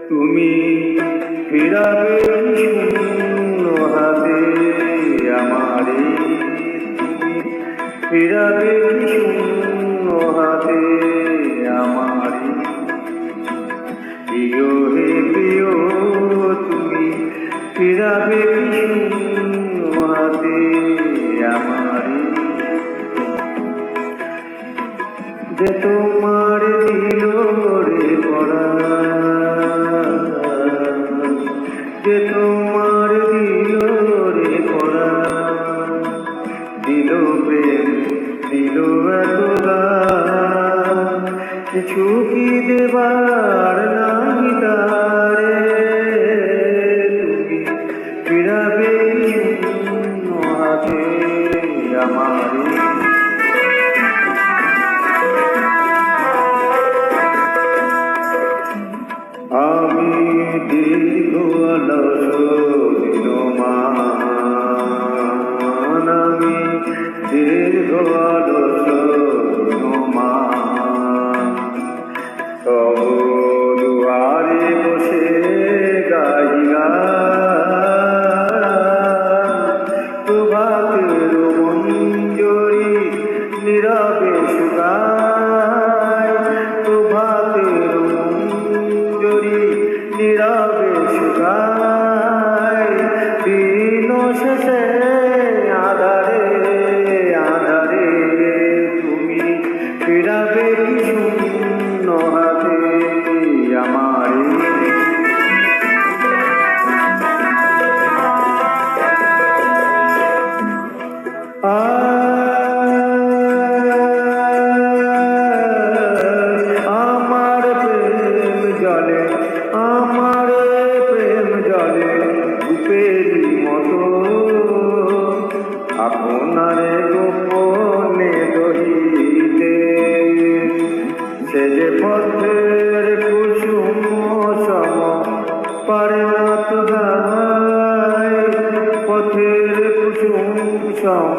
তুমি ফিরাবে শূন্য হাতে আমারে, ফিরাবে শূন্য হাতে আমারে। প্রিয় হে প্রিয়, তুমি ফিরাবে শূন্য হাতে আমারে। যে তোমার দিল রে পড়া, যে তোমার দিল রে পড়া, দিল প্রেম দিল এতবার, কিছু কি দেবার নাই তারে। তুমি ফিরাবে শূন্য হাতে আমারে। আমি দীর্ঘ অলস দিনমান, আমি দীর্ঘ অলস দিনমান, তব দুয়ারে বসে গাই গান, প্রভাতের মঞ্জরি নীরবে শুকায়, প্রভাতের মঞ্জরি নীরবে শুকায়। দিন শেষে আধারে আধারে তুমি ফিরাবে শূন্য হাতে আমারে। আমার প্রেম জলে, আমার প্রেম জলে রূপেরই মতো, আপনারে গোপনে দহিতে। সে যে পথের কুসুম সম পারে না তো গায়, পথের কুসুম সম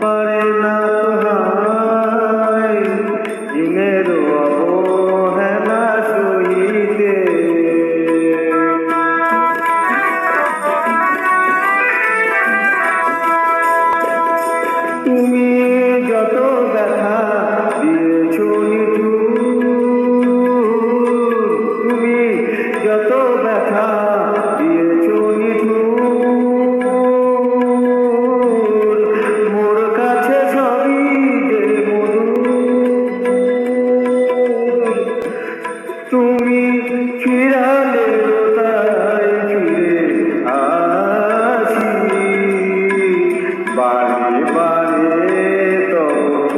পারে না তো হায়, দিনের অবহেলা সহিতে। তুমি যত ব্যথা দিয়েছ নিঠুর, তুমি যত ব্যথা দিয়েছ নিঠুর, মোর কাছে সবই যে মধুর। তুমি ফিরালে তাই ফিরে আসি, বারে বারে তব